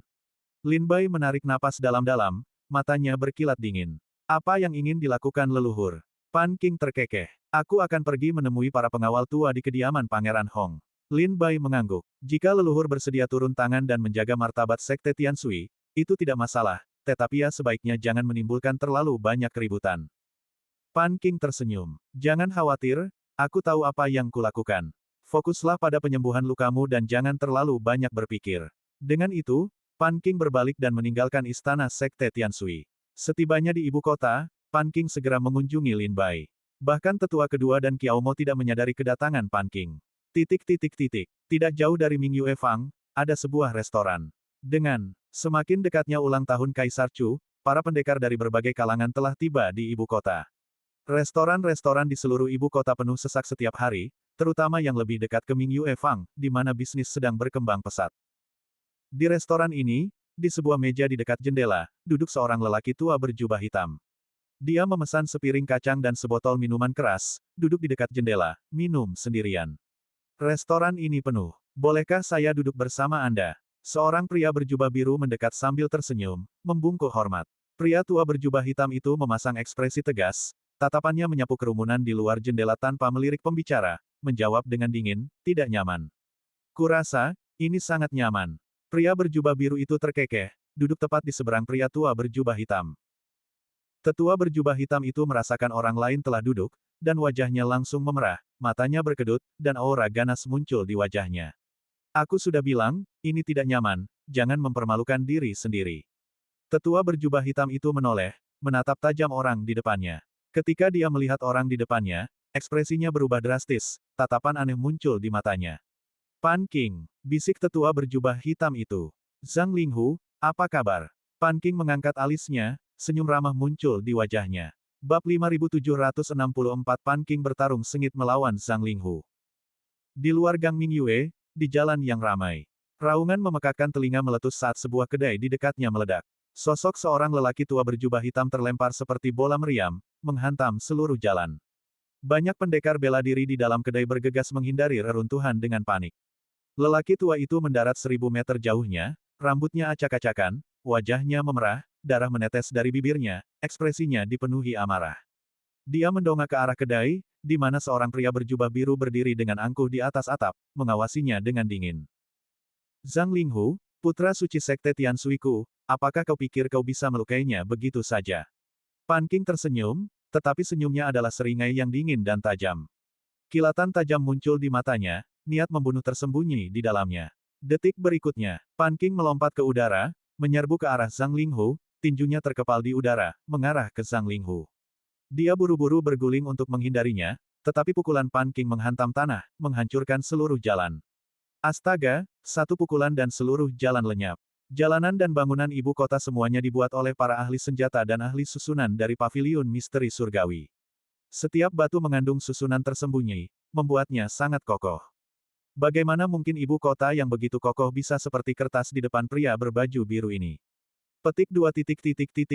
Lin Bai menarik napas dalam-dalam, matanya berkilat dingin. Apa yang ingin dilakukan leluhur? Pan Qing terkekeh. Aku akan pergi menemui para pengawal tua di kediaman Pangeran Hong. Lin Bai mengangguk. Jika leluhur bersedia turun tangan dan menjaga martabat Sekte Tiansui, itu tidak masalah, tetapi ya sebaiknya jangan menimbulkan terlalu banyak keributan. Pan Qing tersenyum. Jangan khawatir, aku tahu apa yang kulakukan. Fokuslah pada penyembuhan lukamu dan jangan terlalu banyak berpikir. Dengan itu, Pan Qing berbalik dan meninggalkan istana Sekte Tiansui. Setibanya di ibu kota, Pan Qing segera mengunjungi Lin Bai. Bahkan tetua kedua dan Kiao Mo tidak menyadari kedatangan Pan Qing. Tidak jauh dari Mingyue Fang, ada sebuah restoran. Dengan semakin dekatnya ulang tahun Kaisar Chu, para pendekar dari berbagai kalangan telah tiba di ibu kota. Restoran-restoran di seluruh ibu kota penuh sesak setiap hari, terutama yang lebih dekat ke Mingyue Fang, di mana bisnis sedang berkembang pesat. Di restoran ini, di sebuah meja di dekat jendela, duduk seorang lelaki tua berjubah hitam. Dia memesan sepiring kacang dan sebotol minuman keras, duduk di dekat jendela, minum sendirian. Restoran ini penuh. Bolehkah saya duduk bersama Anda? Seorang pria berjubah biru mendekat sambil tersenyum, membungkuk hormat. Pria tua berjubah hitam itu memasang ekspresi tegas, tatapannya menyapu kerumunan di luar jendela tanpa melirik pembicara, menjawab dengan dingin, tidak nyaman. Kurasa, ini sangat nyaman. Pria berjubah biru itu terkekeh, duduk tepat di seberang pria tua berjubah hitam. Tetua berjubah hitam itu merasakan orang lain telah duduk, dan wajahnya langsung memerah, matanya berkedut, dan aura ganas muncul di wajahnya. Aku sudah bilang, ini tidak nyaman, jangan mempermalukan diri sendiri. Tetua berjubah hitam itu menoleh, menatap tajam orang di depannya. Ketika dia melihat orang di depannya, ekspresinya berubah drastis, tatapan aneh muncul di matanya. Pan Qing, bisik tetua berjubah hitam itu. Zhang Linghu, apa kabar? Pan Qing mengangkat alisnya, senyum ramah muncul di wajahnya. Bab 5764 Pan Qing bertarung sengit melawan Zhang Linghu. Di luar Gang Mingyue, di jalan yang ramai. Raungan memekakkan telinga meletus saat sebuah kedai di dekatnya meledak. Sosok seorang lelaki tua berjubah hitam terlempar seperti bola meriam, menghantam seluruh jalan. Banyak pendekar bela diri di dalam kedai bergegas menghindari reruntuhan dengan panik. Lelaki tua itu mendarat 1000 meter jauhnya, rambutnya acak-acakan, wajahnya memerah, darah menetes dari bibirnya, ekspresinya dipenuhi amarah. Dia mendongak ke arah kedai, di mana seorang pria berjubah biru berdiri dengan angkuh di atas atap, mengawasinya dengan dingin. Zhang Linghu, putra suci sekte Tiansuiku, apakah kau pikir kau bisa melukainya begitu saja? Pan Qing tersenyum, tetapi senyumnya adalah seringai yang dingin dan tajam. Kilatan tajam muncul di matanya, niat membunuh tersembunyi di dalamnya. Detik berikutnya, Pan Qing melompat ke udara, menyerbu ke arah Zhang Linghu, tinjunya terkepal di udara, mengarah ke Zhang Linghu. Dia buru-buru berguling untuk menghindarinya, tetapi pukulan Pan Qing menghantam tanah, menghancurkan seluruh jalan. Astaga, satu pukulan dan seluruh jalan lenyap. Jalanan dan bangunan ibu kota semuanya dibuat oleh para ahli senjata dan ahli susunan dari paviliun misteri surgawi. Setiap batu mengandung susunan tersembunyi, membuatnya sangat kokoh. Bagaimana mungkin ibu kota yang begitu kokoh bisa seperti kertas di depan pria berbaju biru ini? Petik 2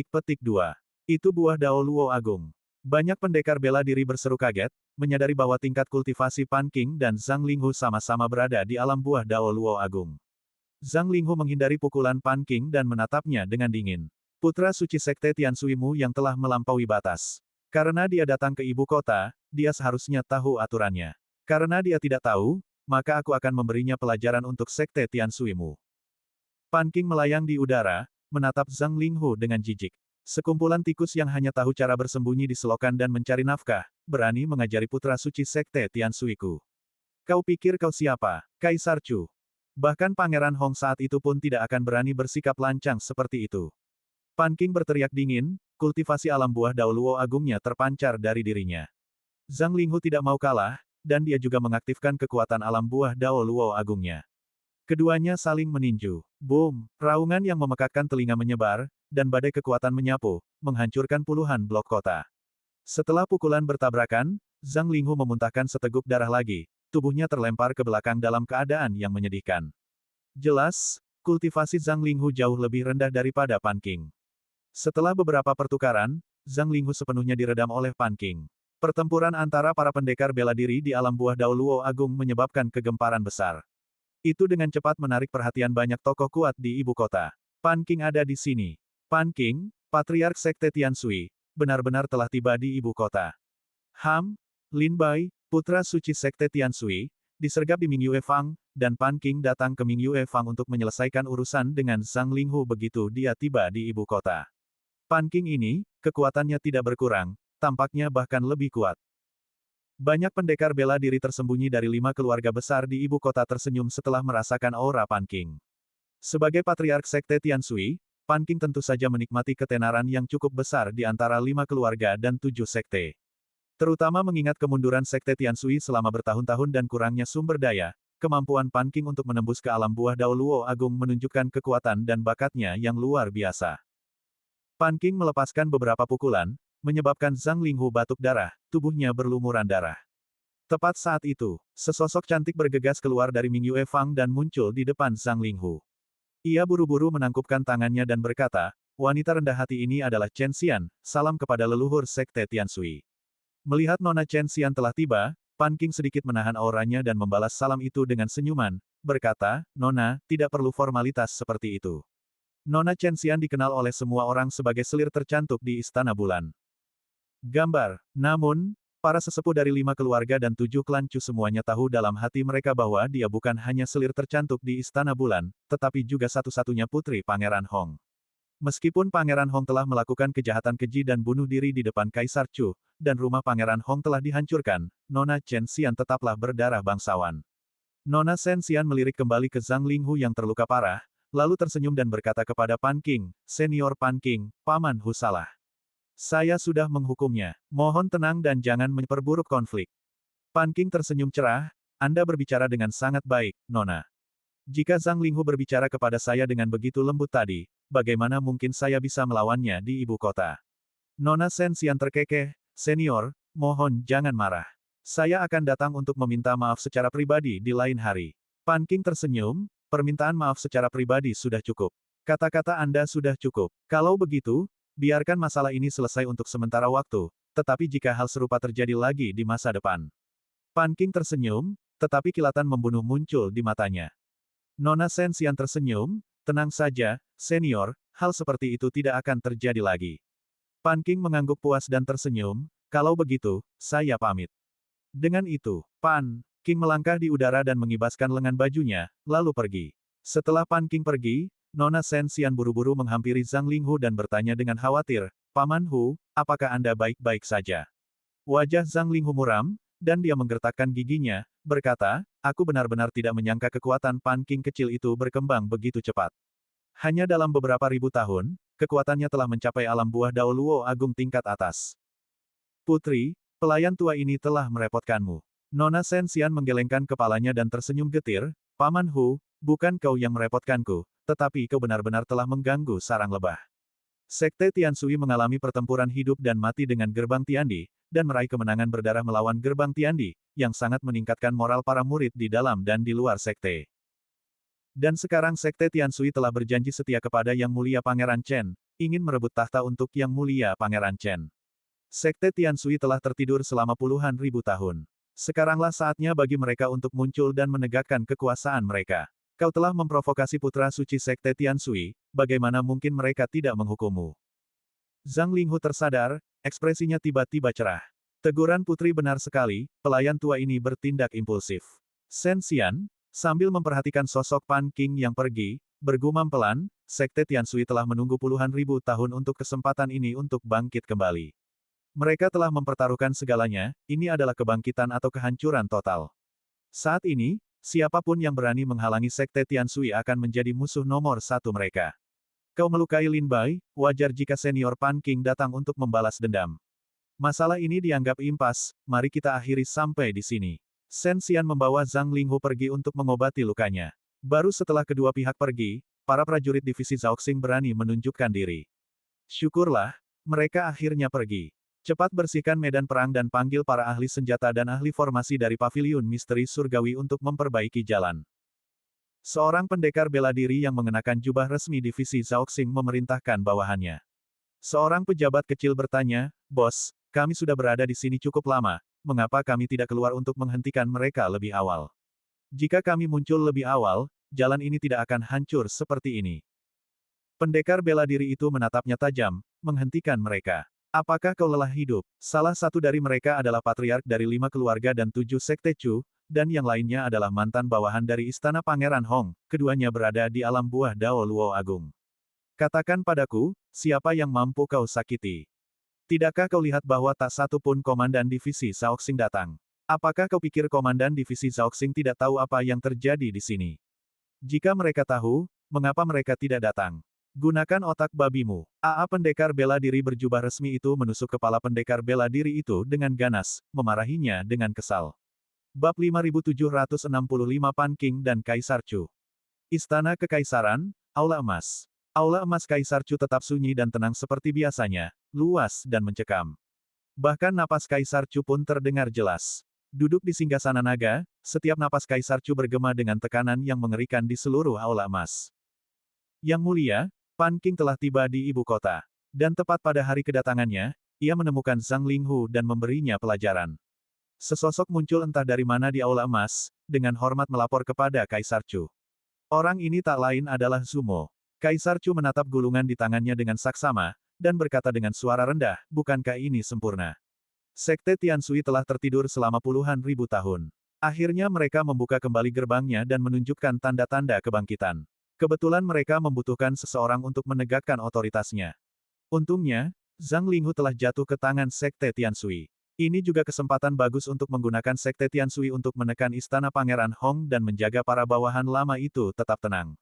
petik 2. Itu buah Dao Luo Agung. Banyak pendekar bela diri berseru kaget, menyadari bahwa tingkat kultivasi Pan Qing dan Zhang Linghu sama-sama berada di alam buah Dao Luo Agung. Zhang Linghu menghindari pukulan Pan Qing dan menatapnya dengan dingin. Putra suci sekte Tiansuimu yang telah melampaui batas. Karena dia datang ke ibu kota, dia seharusnya tahu aturannya. Karena dia tidak tahu, maka aku akan memberinya pelajaran untuk sekte Tiansuimu. Pan Qing melayang di udara, menatap Zhang Linghu dengan jijik. Sekumpulan tikus yang hanya tahu cara bersembunyi di selokan dan mencari nafkah, berani mengajari putra suci sekte Tiansuiku. Kau pikir kau siapa, Kaisar Chu? Bahkan Pangeran Hong saat itu pun tidak akan berani bersikap lancang seperti itu. Pan Qing berteriak dingin, kultivasi alam buah Dao Luo Agungnya terpancar dari dirinya. Zhang Linghu tidak mau kalah, dan dia juga mengaktifkan kekuatan alam buah Dao Luo Agungnya. Keduanya saling meninju. Boom! Raungan yang memekakkan telinga menyebar, dan badai kekuatan menyapu, menghancurkan puluhan blok kota. Setelah pukulan bertabrakan, Zhang Linghu memuntahkan seteguk darah lagi, tubuhnya terlempar ke belakang dalam keadaan yang menyedihkan. Jelas, kultivasi Zhang Linghu jauh lebih rendah daripada Pan Qing. Setelah beberapa pertukaran, Zhang Linghu sepenuhnya diredam oleh Pan Qing. Pertempuran antara para pendekar bela diri di alam buah Dao Luo Agung menyebabkan kegemparan besar. Itu dengan cepat menarik perhatian banyak tokoh kuat di ibu kota. Pan Qing ada di sini. Pan Qing, Patriark Sekte Tiansui, benar-benar telah tiba di ibu kota. Lin Bai, putra suci Sekte Tiansui, disergap di Mingyue Fang, dan Pan Qing datang ke Mingyue Fang untuk menyelesaikan urusan dengan Zhang Linghu begitu dia tiba di ibu kota. Pan Qing ini, kekuatannya tidak berkurang, tampaknya bahkan lebih kuat. Banyak pendekar bela diri tersembunyi dari 5 keluarga besar di ibu kota tersenyum setelah merasakan aura Pan Qing. Sebagai Patriark Sekte Tiansui, Pan Qing tentu saja menikmati ketenaran yang cukup besar di antara 5 keluarga dan 7 sekte. Terutama mengingat kemunduran Sekte Tiansui selama bertahun-tahun dan kurangnya sumber daya, kemampuan Pan Qing untuk menembus ke alam buah Dao Luo Agung menunjukkan kekuatan dan bakatnya yang luar biasa. Pan Qing melepaskan beberapa pukulan, menyebabkan Zhang Linghu batuk darah, tubuhnya berlumuran darah. Tepat saat itu, sesosok cantik bergegas keluar dari Mingyue Fang dan muncul di depan Zhang Linghu. Ia buru-buru menangkupkan tangannya dan berkata, wanita rendah hati ini adalah Chen Xian, salam kepada leluhur Sekte Tiansui. Melihat Nona Chen Xian telah tiba, Pan Qing sedikit menahan auranya dan membalas salam itu dengan senyuman, berkata, Nona, tidak perlu formalitas seperti itu. Nona Chen Xian dikenal oleh semua orang sebagai selir tercantik di Istana Bulan. Gambar. Namun, para sesepuh dari 5 keluarga dan 7 klan Chu semuanya tahu dalam hati mereka bahwa dia bukan hanya selir tercantik di Istana Bulan, tetapi juga satu-satunya putri Pangeran Hong. Meskipun Pangeran Hong telah melakukan kejahatan keji dan bunuh diri di depan Kaisar Chu, dan rumah Pangeran Hong telah dihancurkan, Nona Chen Xian tetaplah berdarah bangsawan. Nona Chen Xian melirik kembali ke Zhang Linghu yang terluka parah, lalu tersenyum dan berkata kepada Pan Qing, Senior Pan Qing, Paman Hu salah. Saya sudah menghukumnya. Mohon tenang dan jangan memperburuk konflik. Pan Qing tersenyum cerah, Anda berbicara dengan sangat baik, Nona. Jika Zhang Linghu berbicara kepada saya dengan begitu lembut tadi, bagaimana mungkin saya bisa melawannya di ibu kota? Nona Chen Xian terkekeh, Senior, mohon jangan marah. Saya akan datang untuk meminta maaf secara pribadi di lain hari. Pan Qing tersenyum, permintaan maaf secara pribadi sudah cukup. Kata-kata Anda sudah cukup. Kalau begitu, biarkan masalah ini selesai untuk sementara waktu, tetapi jika hal serupa terjadi lagi di masa depan. Pan Qing tersenyum, tetapi kilatan membunuh muncul di matanya. Nona Chen Xian tersenyum, tenang saja, Senior, hal seperti itu tidak akan terjadi lagi. Pan Qing mengangguk puas dan tersenyum, kalau begitu, saya pamit. Dengan itu, Pan King melangkah di udara dan mengibaskan lengan bajunya, lalu pergi. Setelah Pan King pergi, Nona Shen Xian buru-buru menghampiri Zhang Linghu dan bertanya dengan khawatir, "Paman Hu, apakah Anda baik-baik saja?" Wajah Zhang Linghu muram, dan dia menggertakkan giginya, berkata, "Aku benar-benar tidak menyangka kekuatan Pan King kecil itu berkembang begitu cepat. Hanya dalam beberapa ribu tahun, kekuatannya telah mencapai alam buah Dao Luo Agung tingkat atas. Putri, pelayan tua ini telah merepotkanmu." Nona Shen Xian menggelengkan kepalanya dan tersenyum getir, "Paman Hu, bukan kau yang merepotkanku, tetapi kau benar-benar telah mengganggu sarang lebah." Sekte Tiansui mengalami pertempuran hidup dan mati dengan Gerbang Tiandi, dan meraih kemenangan berdarah melawan Gerbang Tiandi, yang sangat meningkatkan moral para murid di dalam dan di luar sekte. Dan sekarang Sekte Tiansui telah berjanji setia kepada Yang Mulia Pangeran Chen, ingin merebut tahta untuk Yang Mulia Pangeran Chen. Sekte Tiansui telah tertidur selama puluhan ribu tahun. Sekaranglah saatnya bagi mereka untuk muncul dan menegakkan kekuasaan mereka. Kau telah memprovokasi putra suci Sekte Tiansui, bagaimana mungkin mereka tidak menghukummu? Zhang Linghu tersadar, ekspresinya tiba-tiba cerah. Teguran putri benar sekali, pelayan tua ini bertindak impulsif. Shen Xian, sambil memperhatikan sosok Pan King yang pergi, bergumam pelan, Sekte Tiansui telah menunggu puluhan ribu tahun untuk kesempatan ini untuk bangkit kembali. Mereka telah mempertaruhkan segalanya, ini adalah kebangkitan atau kehancuran total. Saat ini, siapapun yang berani menghalangi Sekte Tiansui akan menjadi musuh nomor satu mereka. Kau melukai Lin Bai, wajar jika senior Pan King datang untuk membalas dendam. Masalah ini dianggap impas, mari kita akhiri sampai di sini. Shen Xian membawa Zhang Linghu pergi untuk mengobati lukanya. Baru setelah kedua pihak pergi, para prajurit divisi Zhaoxing berani menunjukkan diri. Syukurlah, mereka akhirnya pergi. Cepat bersihkan medan perang dan panggil para ahli senjata dan ahli formasi dari Paviliun Misteri Surgawi untuk memperbaiki jalan. Seorang pendekar bela diri yang mengenakan jubah resmi divisi Zhaoxing memerintahkan bawahannya. Seorang pejabat kecil bertanya, "Bos, kami sudah berada di sini cukup lama, mengapa kami tidak keluar untuk menghentikan mereka lebih awal? Jika kami muncul lebih awal, jalan ini tidak akan hancur seperti ini." Pendekar bela diri itu menatapnya tajam, menghentikan mereka. "Apakah kau lelah hidup?" Salah satu dari mereka adalah patriark dari 5 keluarga dan 7 sekte Chu, dan yang lainnya adalah mantan bawahan dari Istana Pangeran Hong, keduanya berada di alam buah Dao Luo Agung. "Katakan padaku, siapa yang mampu kau sakiti? Tidakkah kau lihat bahwa tak satu pun komandan divisi Zhaoxing datang? Apakah kau pikir komandan divisi Zhaoxing tidak tahu apa yang terjadi di sini? Jika mereka tahu, mengapa mereka tidak datang? Gunakan otak babimu." Pendekar bela diri berjubah resmi itu menusuk kepala pendekar bela diri itu dengan ganas, memarahinya dengan kesal. Bab 5765 Pan King dan Kaisar Chu. Istana Kekaisaran, Aula Emas. Aula Emas Kaisar Chu tetap sunyi dan tenang seperti biasanya, luas dan mencekam. Bahkan napas Kaisar Chu pun terdengar jelas. Duduk di singgasana naga, setiap napas Kaisar Chu bergema dengan tekanan yang mengerikan di seluruh Aula Emas. "Yang Mulia, Pan King telah tiba di ibu kota. Dan tepat pada hari kedatangannya, ia menemukan Zhang Linghu dan memberinya pelajaran." Sesosok muncul entah dari mana di Aula Emas, dengan hormat melapor kepada Kaisar Chu. Orang ini tak lain adalah Zumo. Kaisar Chu menatap gulungan di tangannya dengan saksama, dan berkata dengan suara rendah, "Bukankah ini sempurna? Sekte Tiansui telah tertidur selama puluhan ribu tahun. Akhirnya mereka membuka kembali gerbangnya dan menunjukkan tanda-tanda kebangkitan. Kebetulan mereka membutuhkan seseorang untuk menegakkan otoritasnya. Untungnya, Zhang Linghu telah jatuh ke tangan Sekte Tiansui. Ini juga kesempatan bagus untuk menggunakan Sekte Tiansui untuk menekan Istana Pangeran Hong dan menjaga para bawahan lama itu tetap tenang.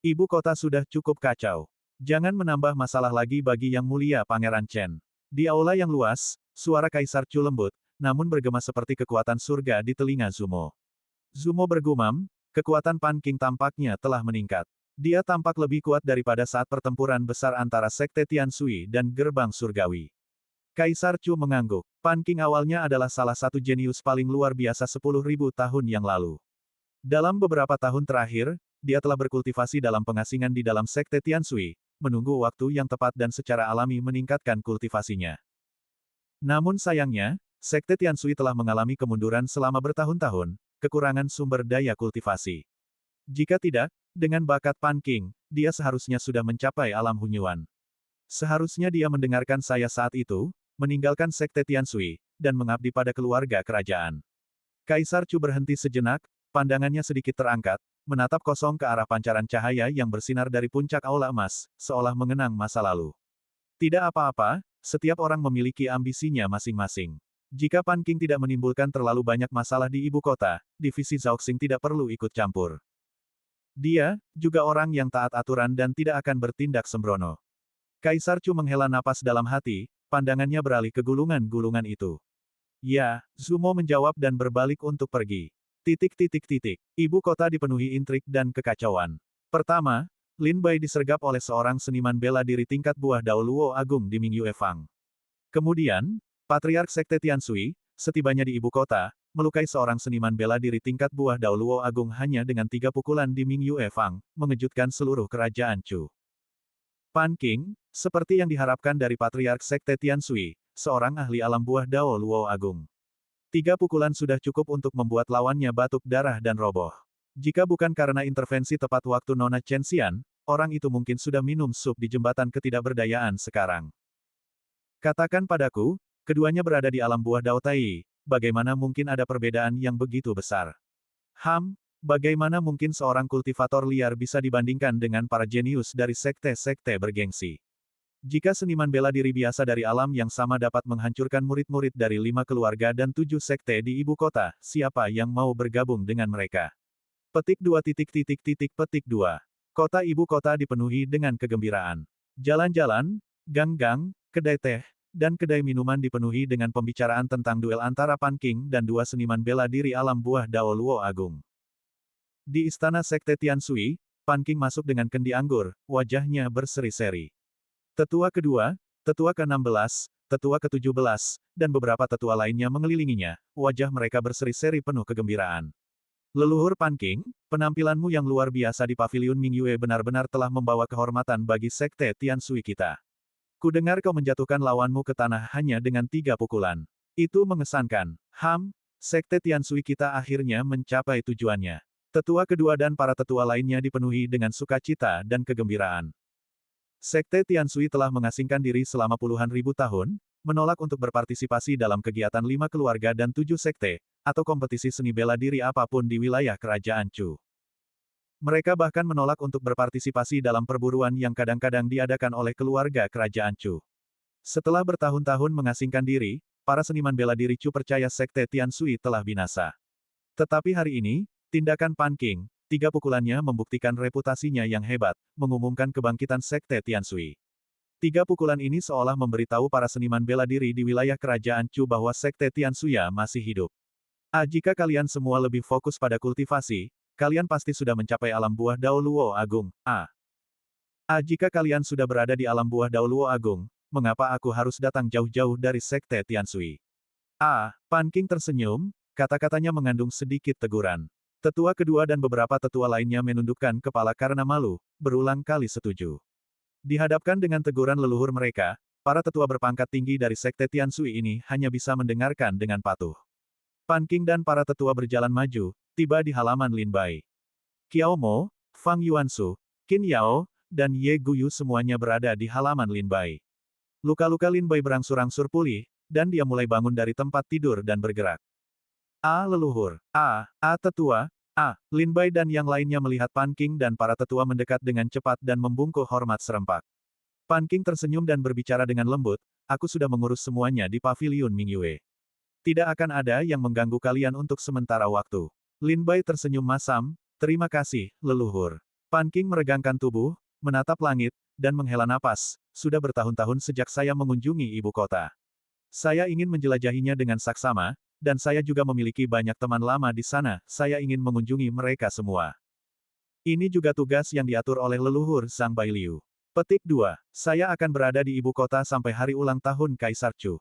Ibu kota sudah cukup kacau. Jangan menambah masalah lagi bagi Yang Mulia Pangeran Chen." Di aula yang luas, suara Kaisar Chu lembut, namun bergema seperti kekuatan surga di telinga Zumo. Zumo bergumam, kekuatan Pan King tampaknya telah meningkat. Dia tampak lebih kuat daripada saat pertempuran besar antara Sekte Tiansui dan Gerbang Surgawi. Kaisar Chu mengangguk. Pan King awalnya adalah salah satu jenius paling luar biasa 10.000 tahun yang lalu. Dalam beberapa tahun terakhir, dia telah berkultivasi dalam pengasingan di dalam Sekte Tiansui, menunggu waktu yang tepat dan secara alami meningkatkan kultivasinya. Namun sayangnya, Sekte Tiansui telah mengalami kemunduran selama bertahun-tahun, kekurangan sumber daya kultivasi. Jika tidak, dengan bakat Pan King, dia seharusnya sudah mencapai alam Hunyuan. Seharusnya dia mendengarkan saya saat itu, meninggalkan Sekte Tiansui, dan mengabdi pada keluarga kerajaan. Kaisar Chu berhenti sejenak, pandangannya sedikit terangkat, menatap kosong ke arah pancaran cahaya yang bersinar dari puncak aula emas, seolah mengenang masa lalu. Tidak apa-apa, setiap orang memiliki ambisinya masing-masing. Jika Pan Qing tidak menimbulkan terlalu banyak masalah di ibu kota, divisi Zhaoxing tidak perlu ikut campur. Dia, juga orang yang taat aturan dan tidak akan bertindak sembrono. Kaisar Chu menghela napas dalam hati, pandangannya beralih ke gulungan-gulungan itu. Ya, Zumo menjawab dan berbalik untuk pergi. Ibu kota dipenuhi intrik dan kekacauan. Pertama, Lin Bai disergap oleh seorang seniman bela diri tingkat buah Dao Luo Agung di Mingyue Fang. Kemudian, Patriark Sekte Tianshui, setibanya di ibu kota, melukai seorang seniman bela diri tingkat buah Dao Luo Agung hanya dengan 3 pukulan di Mingyue Fang, mengejutkan seluruh kerajaan Chu. Pan Qing, seperti yang diharapkan dari Patriark Sekte Tianshui, seorang ahli alam buah Dao Luo Agung. 3 pukulan sudah cukup untuk membuat lawannya batuk darah dan roboh. Jika bukan karena intervensi tepat waktu Nona Chen Xian, orang itu mungkin sudah minum sup di jembatan ketidakberdayaan sekarang. Katakan padaku, keduanya berada di alam buah Dao Tai, bagaimana mungkin ada perbedaan yang begitu besar? Bagaimana mungkin seorang kultivator liar bisa dibandingkan dengan para jenius dari sekte-sekte bergengsi? Jika seniman bela diri biasa dari alam yang sama dapat menghancurkan murid-murid dari 5 keluarga dan 7 sekte di ibu kota, siapa yang mau bergabung dengan mereka? Petik 2. Kota ibu kota dipenuhi dengan kegembiraan. Jalan-jalan, gang-gang, kedai teh, dan kedai minuman dipenuhi dengan pembicaraan tentang duel antara Pan Qing dan 2 seniman bela diri alam buah Dao Luo Agung. Di istana Sekte Tianshui, Pan Qing masuk dengan kendi anggur, wajahnya berseri-seri. Tetua kedua, tetua ke-16, tetua ke-17, dan beberapa tetua lainnya mengelilinginya, wajah mereka berseri-seri penuh kegembiraan. Leluhur Pan Qing, penampilanmu yang luar biasa di paviliun Mingyue benar-benar telah membawa kehormatan bagi Sekte Tianshui kita. Kudengar kau menjatuhkan lawanmu ke tanah hanya dengan 3 pukulan. Itu mengesankan. Sekte Tianshui kita akhirnya mencapai tujuannya. Tetua kedua dan para tetua lainnya dipenuhi dengan sukacita dan kegembiraan. Sekte Tianshui telah mengasingkan diri selama puluhan ribu tahun, menolak untuk berpartisipasi dalam kegiatan 5 keluarga dan 7 sekte, atau kompetisi seni bela diri apapun di wilayah kerajaan Chu. Mereka bahkan menolak untuk berpartisipasi dalam perburuan yang kadang-kadang diadakan oleh keluarga kerajaan Chu. Setelah bertahun-tahun mengasingkan diri, para seniman bela diri Chu percaya Sekte Tianshui telah binasa. Tetapi hari ini, tindakan Pan Qing, 3 pukulannya membuktikan reputasinya yang hebat, mengumumkan kebangkitan Sekte Tianshui. 3 pukulan ini seolah memberitahu para seniman bela diri di wilayah kerajaan Chu bahwa Sekte Tianshui masih hidup. Jika kalian semua lebih fokus pada kultivasi, kalian pasti sudah mencapai alam buah Dao Luo Agung. Jika kalian sudah berada di alam buah Dao Luo Agung, mengapa aku harus datang jauh-jauh dari Sekte Tianshui? Pan Qing tersenyum, kata-katanya mengandung sedikit teguran. Tetua kedua dan beberapa tetua lainnya menundukkan kepala karena malu, berulang kali setuju. Dihadapkan dengan teguran leluhur mereka, para tetua berpangkat tinggi dari Sekte Tianshui ini hanya bisa mendengarkan dengan patuh. Pan Qing dan para tetua berjalan maju, tiba di halaman Lin Bai. Qiao Mo, Fang Yuansu, Qin Yao, dan Ye Guyu semuanya berada di halaman Lin Bai. Luka-luka Lin Bai berangsur-angsur pulih, dan dia mulai bangun dari tempat tidur dan bergerak. Leluhur. Tetua. Lin Bai dan yang lainnya melihat Pan Qing dan para tetua mendekat dengan cepat dan membungkuk hormat serempak. Pan Qing tersenyum dan berbicara dengan lembut, aku sudah mengurus semuanya di paviliun Mingyue. Tidak akan ada yang mengganggu kalian untuk sementara waktu. Lin Bai tersenyum masam, terima kasih, leluhur. Pan Qing meregangkan tubuh, menatap langit, dan menghela napas, sudah bertahun-tahun sejak saya mengunjungi ibu kota. Saya ingin menjelajahinya dengan saksama, dan saya juga memiliki banyak teman lama di sana, saya ingin mengunjungi mereka semua. Ini juga tugas yang diatur oleh leluhur Zhang Bailiu. Petik 2. Saya akan berada di ibu kota sampai hari ulang tahun Kaisar Chu.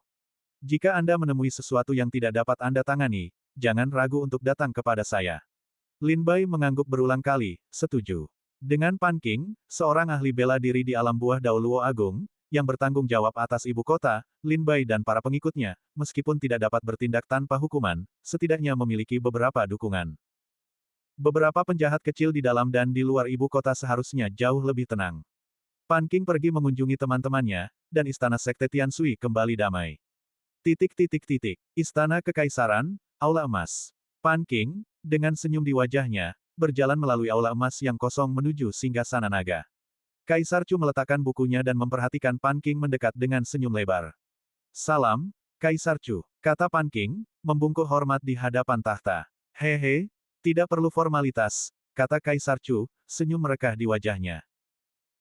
Jika Anda menemui sesuatu yang tidak dapat Anda tangani, jangan ragu untuk datang kepada saya. Lin Bai mengangguk berulang kali, setuju. Dengan Pan Qing, seorang ahli bela diri di alam buah Dao Luo Agung, yang bertanggung jawab atas ibu kota, Lin Bai dan para pengikutnya, meskipun tidak dapat bertindak tanpa hukuman, setidaknya memiliki beberapa dukungan. Beberapa penjahat kecil di dalam dan di luar ibu kota seharusnya jauh lebih tenang. Pan Qing pergi mengunjungi teman-temannya, dan istana Sekte Tianshui kembali damai. Istana Kekaisaran, Aula Emas. Pan King, dengan senyum di wajahnya, berjalan melalui aula emas yang kosong menuju singgasana naga. Kaisar Chu meletakkan bukunya dan memperhatikan Pan King mendekat dengan senyum lebar. Salam, Kaisar Chu, kata Pan King, membungkuk hormat di hadapan tahta. Hehe, tidak perlu formalitas, kata Kaisar Chu, senyum merekah di wajahnya.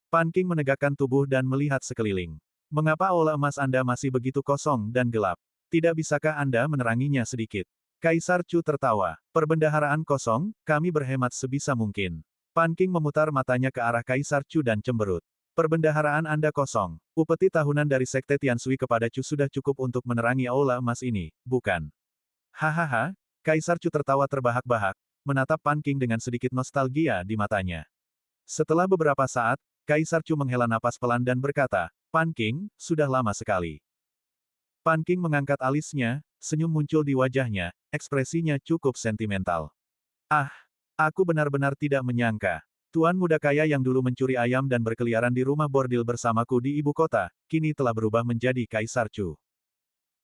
Pan King menegakkan tubuh dan melihat sekeliling. Mengapa aula emas Anda masih begitu kosong dan gelap? Tidak bisakah Anda meneranginya sedikit? Kaisar Chu tertawa. Perbendaharaan kosong, kami berhemat sebisa mungkin. Pan King memutar matanya ke arah Kaisar Chu dan cemberut. Perbendaharaan Anda kosong. Upeti tahunan dari Sekte Tianshui kepada Chu sudah cukup untuk menerangi aula emas ini, bukan? Hahaha, Kaisar Chu tertawa terbahak-bahak, menatap Pan King dengan sedikit nostalgia di matanya. Setelah beberapa saat, Kaisar Chu menghela napas pelan dan berkata, Pan King, sudah lama sekali. Pan King mengangkat alisnya, senyum muncul di wajahnya, ekspresinya cukup sentimental. Ah, aku benar-benar tidak menyangka. Tuan muda kaya yang dulu mencuri ayam dan berkeliaran di rumah bordil bersamaku di ibu kota, kini telah berubah menjadi Kaisar Chu.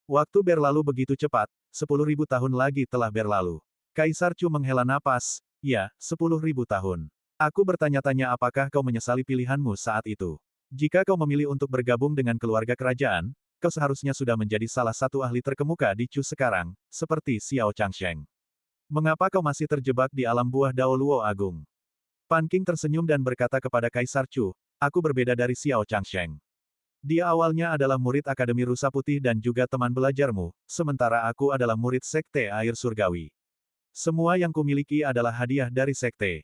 Waktu berlalu begitu cepat, 10.000 tahun lagi telah berlalu. Kaisar Chu menghela napas, ya, 10.000 tahun. Aku bertanya-tanya apakah kau menyesali pilihanmu saat itu. Jika kau memilih untuk bergabung dengan keluarga kerajaan, kau seharusnya sudah menjadi salah satu ahli terkemuka di Chu sekarang, seperti Xiao Changsheng. Mengapa kau masih terjebak di alam buah Dao Luo Agung? Pan King tersenyum dan berkata kepada Kaisar Chu, aku berbeda dari Xiao Changsheng. Dia awalnya adalah murid Akademi Rusa Putih dan juga teman belajarmu, sementara aku adalah murid Sekte Air Surgawi. Semua yang kumiliki adalah hadiah dari Sekte.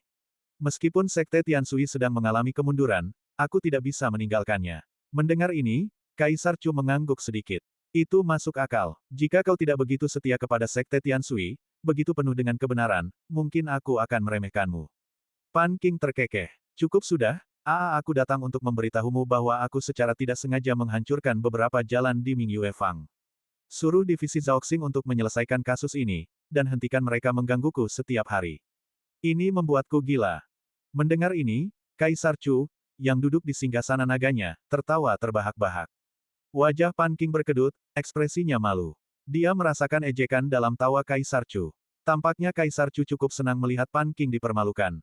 Meskipun Sekte Tianshui sedang mengalami kemunduran, aku tidak bisa meninggalkannya. Mendengar ini, Kaisar Chu mengangguk sedikit. Itu masuk akal. Jika kau tidak begitu setia kepada Sekte Tianshui, begitu penuh dengan kebenaran, mungkin aku akan meremehkanmu. Pan King terkekeh. Cukup sudah, aku datang untuk memberitahumu bahwa aku secara tidak sengaja menghancurkan beberapa jalan di Mingyue Fang. Suruh divisi Zhaoxing untuk menyelesaikan kasus ini, dan hentikan mereka menggangguku setiap hari. Ini membuatku gila. Mendengar ini, Kaisar Chu, yang duduk di singgasana naganya, tertawa terbahak-bahak. Wajah Pan King berkedut, ekspresinya malu. Dia merasakan ejekan dalam tawa Kaisar Chu. Tampaknya Kaisar Chu cukup senang melihat Pan King dipermalukan.